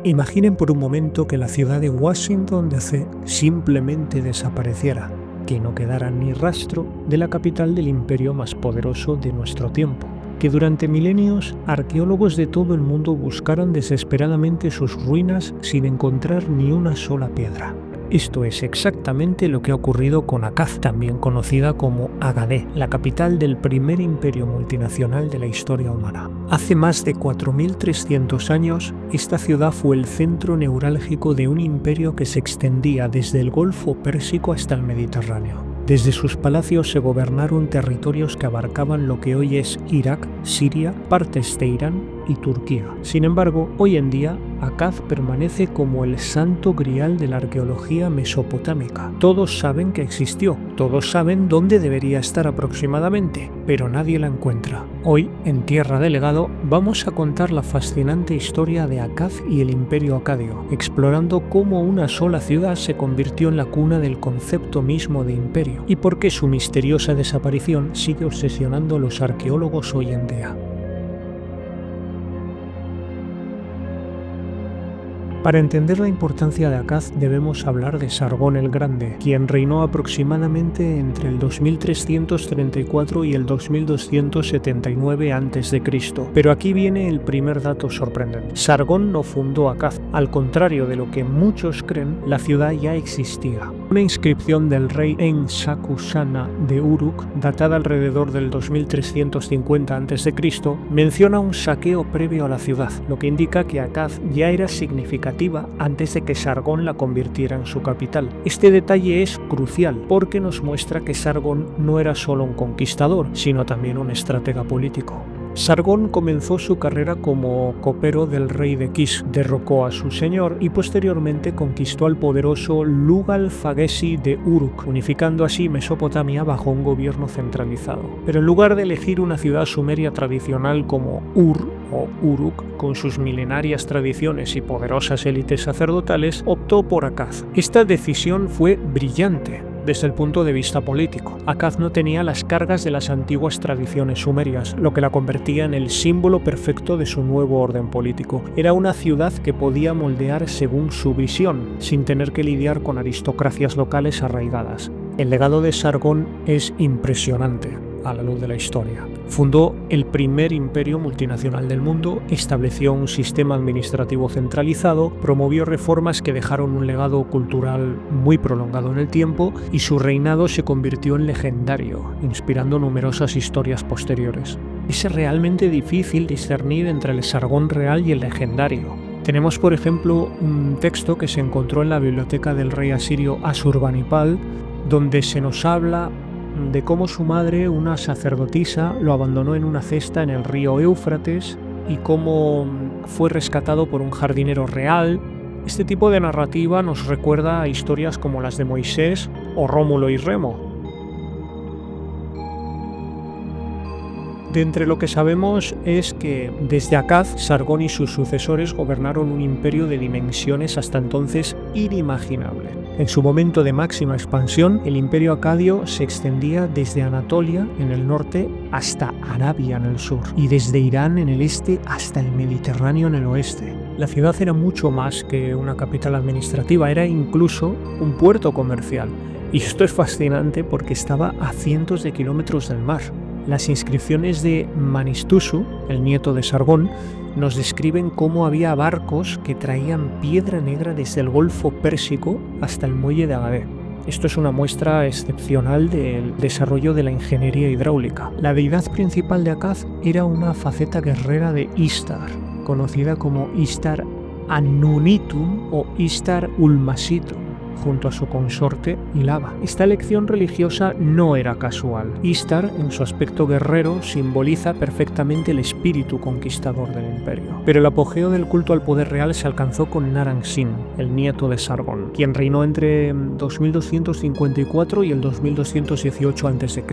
Imaginen por un momento que la ciudad de Washington DC simplemente desapareciera, que no quedara ni rastro de la capital del imperio más poderoso de nuestro tiempo, que durante milenios arqueólogos de todo el mundo buscaran desesperadamente sus ruinas sin encontrar ni una sola piedra. Esto es exactamente lo que ha ocurrido con Akkad, también conocida como Agadé, la capital del primer imperio multinacional de la historia humana. Hace más de 4.300 años, esta ciudad fue el centro neurálgico de un imperio que se extendía desde el Golfo Pérsico hasta el Mediterráneo. Desde sus palacios se gobernaron territorios que abarcaban lo que hoy es Irak, Siria, partes de Irán y Turquía. Sin embargo, hoy en día, Akkad permanece como el santo grial de la arqueología mesopotámica. Todos saben que existió, todos saben dónde debería estar aproximadamente, pero nadie la encuentra. Hoy, en Tierra de Legado, vamos a contar la fascinante historia de Akkad y el Imperio Acadio, explorando cómo una sola ciudad se convirtió en la cuna del concepto mismo de imperio y por qué su misteriosa desaparición sigue obsesionando a los arqueólogos hoy en día. Para entender la importancia de Akkad debemos hablar de Sargón el Grande, quien reinó aproximadamente entre el 2334 y el 2279 a.C. Pero aquí viene el primer dato sorprendente. Sargón no fundó Akkad, al contrario de lo que muchos creen, la ciudad ya existía. Una inscripción del rey Ensaku-Sana de Uruk, datada alrededor del 2350 a.C., menciona un saqueo previo a la ciudad, lo que indica que Akkad ya era significativa antes de que Sargón la convirtiera en su capital. Este detalle es crucial porque nos muestra que Sargón no era solo un conquistador, sino también un estratega político. Sargón comenzó su carrera como copero del rey de Kish, derrocó a su señor y posteriormente conquistó al poderoso Lugal-Fagesi de Uruk, unificando así Mesopotamia bajo un gobierno centralizado. Pero en lugar de elegir una ciudad sumeria tradicional como Ur o Uruk, con sus milenarias tradiciones y poderosas élites sacerdotales, optó por Akkad. Esta decisión fue brillante desde el punto de vista político. Akkad no tenía las cargas de las antiguas tradiciones sumerias, lo que la convertía en el símbolo perfecto de su nuevo orden político. Era una ciudad que podía moldear según su visión, sin tener que lidiar con aristocracias locales arraigadas. El legado de Sargón es impresionante a la luz de la historia. Fundó el primer imperio multinacional del mundo, estableció un sistema administrativo centralizado, promovió reformas que dejaron un legado cultural muy prolongado en el tiempo y su reinado se convirtió en legendario, inspirando numerosas historias posteriores. Es realmente difícil discernir entre el Sargón real y el legendario. Tenemos, por ejemplo, un texto que se encontró en la biblioteca del rey asirio Asurbanipal, donde se nos habla de cómo su madre, una sacerdotisa, lo abandonó en una cesta en el río Éufrates y cómo fue rescatado por un jardinero real. Este tipo de narrativa nos recuerda a historias como las de Moisés o Rómulo y Remo. De entre lo que sabemos es que desde Akkad, Sargón y sus sucesores gobernaron un imperio de dimensiones hasta entonces inimaginable. En su momento de máxima expansión, el imperio acadio se extendía desde Anatolia en el norte hasta Arabia en el sur y desde Irán en el este hasta el Mediterráneo en el oeste. La ciudad era mucho más que una capital administrativa, era incluso un puerto comercial. Y esto es fascinante porque estaba a cientos de kilómetros del mar. Las inscripciones de Manistusu, el nieto de Sargón, nos describen cómo había barcos que traían piedra negra desde el Golfo Pérsico hasta el muelle de Agadé. Esto es una muestra excepcional del desarrollo de la ingeniería hidráulica. La deidad principal de Akkad era una faceta guerrera de Ishtar, conocida como Ishtar Annunitum o Ishtar Ulmasitum, junto a su consorte Ilava. Esta elección religiosa no era casual. Ishtar, en su aspecto guerrero, simboliza perfectamente el espíritu conquistador del imperio. Pero el apogeo del culto al poder real se alcanzó con Naram-Sin, el nieto de Sargón, quien reinó entre 2254 y el 2218 a.C.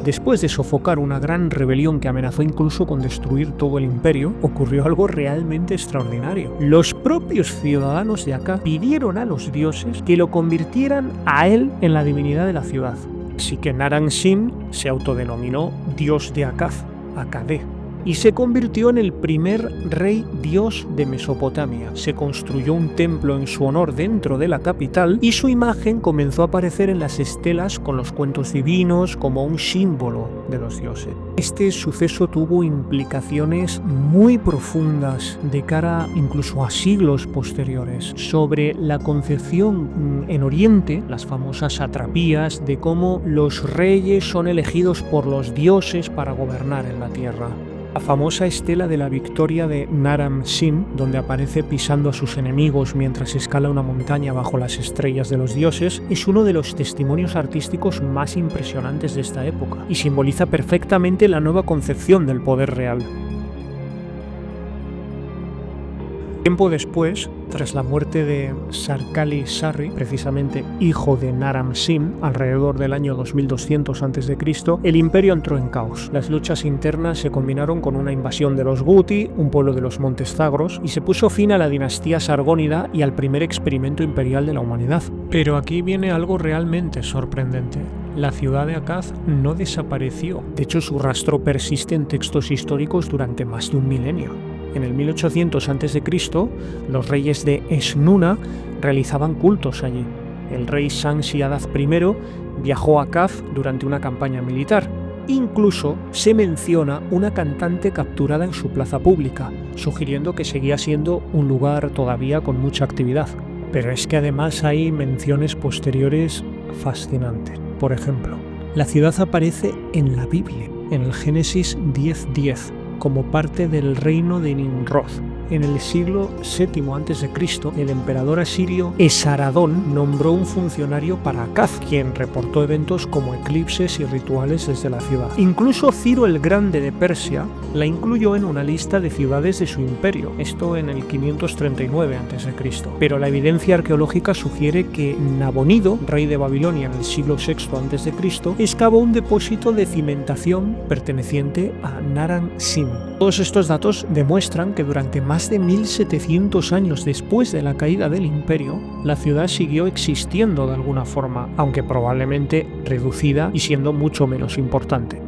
Después de sofocar una gran rebelión que amenazó incluso con destruir todo el imperio, ocurrió algo realmente extraordinario. Los propios ciudadanos de Akkad pidieron a los dioses que lo convirtieran a él en la divinidad de la ciudad. Así que Naram-Sin se autodenominó dios de Akkad, Akkadé. y se convirtió en el primer rey dios de Mesopotamia. Se construyó un templo en su honor dentro de la capital y su imagen comenzó a aparecer en las estelas con los cuentos divinos como un símbolo de los dioses. Este suceso tuvo implicaciones muy profundas de cara incluso a siglos posteriores sobre la concepción en Oriente, las famosas satrapías, de cómo los reyes son elegidos por los dioses para gobernar en la tierra. La famosa estela de la victoria de Naram Sin, donde aparece pisando a sus enemigos mientras escala una montaña bajo las estrellas de los dioses, es uno de los testimonios artísticos más impresionantes de esta época y simboliza perfectamente la nueva concepción del poder real. Tiempo después, tras la muerte de Sarkali-Sarri, precisamente hijo de Naram Sin, alrededor del año 2200 a.C., el imperio entró en caos. Las luchas internas se combinaron con una invasión de los Guti, un pueblo de los montes Zagros, y se puso fin a la dinastía sargónida y al primer experimento imperial de la humanidad. Pero aquí viene algo realmente sorprendente. La ciudad de Akkad no desapareció. De hecho, su rastro persiste en textos históricos durante más de un milenio. En el 1800 a.C., los reyes de Esnuna realizaban cultos allí. El rey Sansi-Adad I viajó a Akkad durante una campaña militar. Incluso se menciona una cantante capturada en su plaza pública, sugiriendo que seguía siendo un lugar todavía con mucha actividad. Pero es que además hay menciones posteriores fascinantes. Por ejemplo, la ciudad aparece en la Biblia, en el Génesis 10:10. Como parte del reino de Nimrod. En el siglo VII a.C., el emperador asirio Esaradón nombró un funcionario para Akkad, quien reportó eventos como eclipses y rituales desde la ciudad. Incluso Ciro el Grande de Persia la incluyó en una lista de ciudades de su imperio, esto en el 539 a.C. Pero la evidencia arqueológica sugiere que Nabonido, rey de Babilonia en el siglo VI a.C., excavó un depósito de cimentación perteneciente a Naram Sin. Todos estos datos demuestran que durante más de 1700 años después de la caída del imperio, la ciudad siguió existiendo de alguna forma, aunque probablemente reducida y siendo mucho menos importante.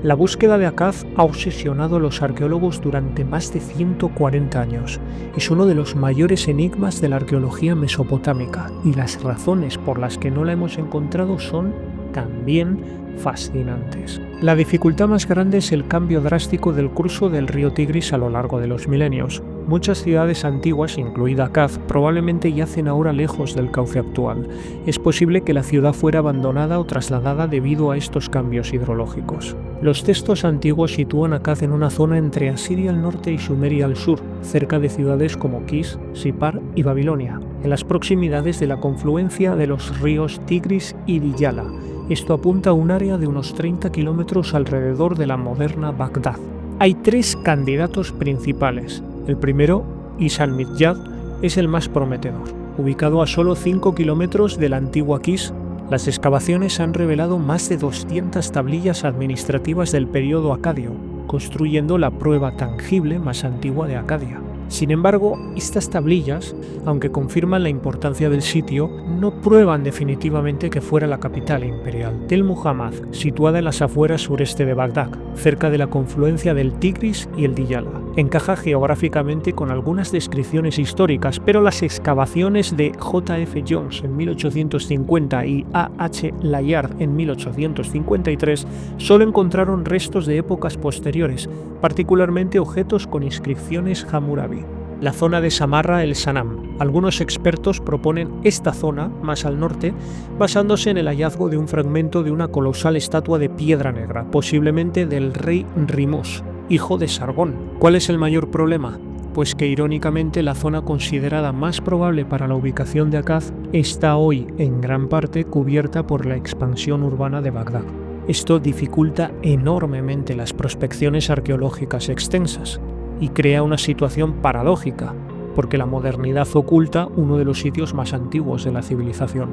La búsqueda de Akkad ha obsesionado a los arqueólogos durante más de 140 años. Es uno de los mayores enigmas de la arqueología mesopotámica, y las razones por las que no la hemos encontrado son también fascinantes. La dificultad más grande es el cambio drástico del curso del río Tigris a lo largo de los milenios. Muchas ciudades antiguas, incluida Akkad, probablemente yacen ahora lejos del cauce actual. Es posible que la ciudad fuera abandonada o trasladada debido a estos cambios hidrológicos. Los textos antiguos sitúan a Akkad en una zona entre Asiria al norte y Sumeria al sur, cerca de ciudades como Kis, Sipar y Babilonia, en las proximidades de la confluencia de los ríos Tigris y Diyala. Esto apunta a un área de unos 30 kilómetros alrededor de la moderna Bagdad. Hay tres candidatos principales. El primero, Isan Midyat, es el más prometedor. Ubicado a solo 5 kilómetros de la antigua Kis, las excavaciones han revelado más de 200 tablillas administrativas del periodo acadio, construyendo la prueba tangible más antigua de Acadia. Sin embargo, estas tablillas, aunque confirman la importancia del sitio, no prueban definitivamente que fuera la capital imperial. Tel Muhammad, situada en las afueras sureste de Bagdad, cerca de la confluencia del Tigris y el Diyala. Encaja geográficamente con algunas descripciones históricas, pero las excavaciones de J.F. Jones en 1850 y A.H. Layard en 1853 solo encontraron restos de épocas posteriores, particularmente objetos con inscripciones Hammurabi. La zona de Samarra el Sanam. Algunos expertos proponen esta zona, más al norte, basándose en el hallazgo de un fragmento de una colosal estatua de piedra negra, posiblemente del rey Rimós, hijo de Sargón. ¿Cuál es el mayor problema? Pues que irónicamente la zona considerada más probable para la ubicación de Akkad está hoy en gran parte cubierta por la expansión urbana de Bagdad. Esto dificulta enormemente las prospecciones arqueológicas extensas y crea una situación paradójica, porque la modernidad oculta uno de los sitios más antiguos de la civilización.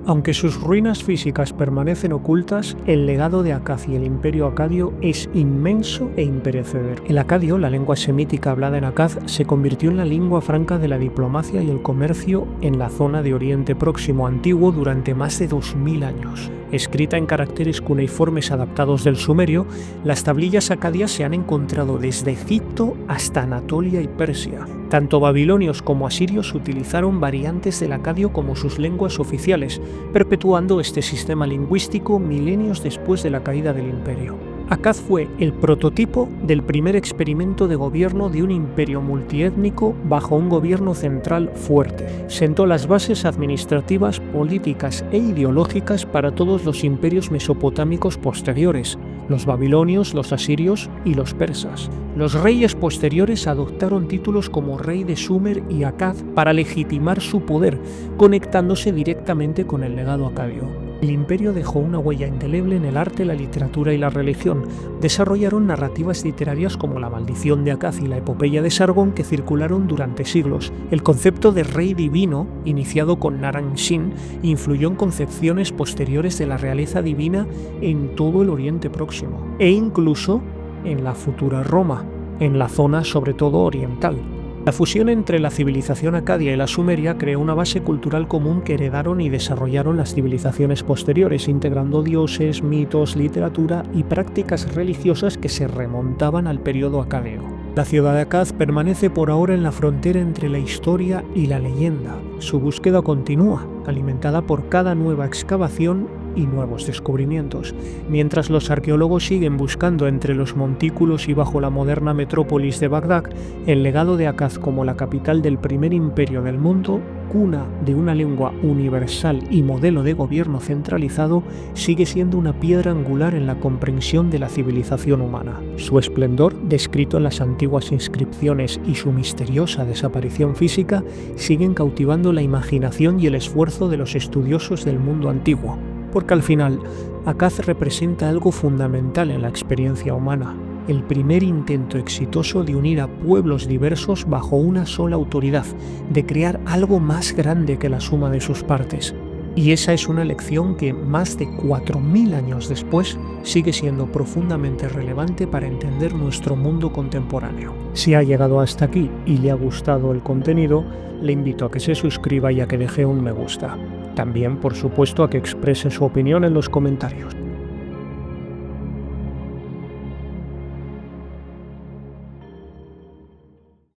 Aunque sus ruinas físicas permanecen ocultas, el legado de Akkad y el imperio acadio es inmenso e imperecedero. El acadio, la lengua semítica hablada en Akkad, se convirtió en la lengua franca de la diplomacia y el comercio en la zona de Oriente Próximo antiguo durante más de 2000 años. Escrita en caracteres cuneiformes adaptados del sumerio, las tablillas acadias se han encontrado desde Egipto hasta Anatolia y Persia. Tanto babilonios como asirios utilizaron variantes del acadio como sus lenguas oficiales, perpetuando este sistema lingüístico milenios después de la caída del imperio. Akkad fue el prototipo del primer experimento de gobierno de un imperio multiétnico bajo un gobierno central fuerte. Sentó las bases administrativas, políticas e ideológicas para todos los imperios mesopotámicos posteriores, los babilonios, los asirios y los persas. Los reyes posteriores adoptaron títulos como rey de Sumer y Akkad para legitimar su poder, conectándose directamente con el legado acadio. El imperio dejó una huella indeleble en el arte, la literatura y la religión. Desarrollaron narrativas literarias como La maldición de Akkad y la epopeya de Sargón que circularon durante siglos. El concepto de rey divino, iniciado con Naram-Sin, influyó en concepciones posteriores de la realeza divina en todo el Oriente Próximo, e incluso en la futura Roma, en la zona sobre todo oriental. La fusión entre la civilización acadia y la sumeria creó una base cultural común que heredaron y desarrollaron las civilizaciones posteriores, integrando dioses, mitos, literatura y prácticas religiosas que se remontaban al periodo acadio. La ciudad de Akkad permanece por ahora en la frontera entre la historia y la leyenda. Su búsqueda continúa, alimentada por cada nueva excavación y nuevos descubrimientos. Mientras los arqueólogos siguen buscando entre los montículos y bajo la moderna metrópolis de Bagdad, el legado de Akkad como la capital del primer imperio del mundo, cuna de una lengua universal y modelo de gobierno centralizado, sigue siendo una piedra angular en la comprensión de la civilización humana. Su esplendor, descrito en las antiguas inscripciones, y su misteriosa desaparición física siguen cautivando la imaginación y el esfuerzo de los estudiosos del mundo antiguo. Porque al final, Akkad representa algo fundamental en la experiencia humana, el primer intento exitoso de unir a pueblos diversos bajo una sola autoridad, de crear algo más grande que la suma de sus partes. Y esa es una lección que, más de 4000 años después, sigue siendo profundamente relevante para entender nuestro mundo contemporáneo. Si ha llegado hasta aquí y le ha gustado el contenido, le invito a que se suscriba y a que deje un me gusta. También, por supuesto, a que exprese su opinión en los comentarios.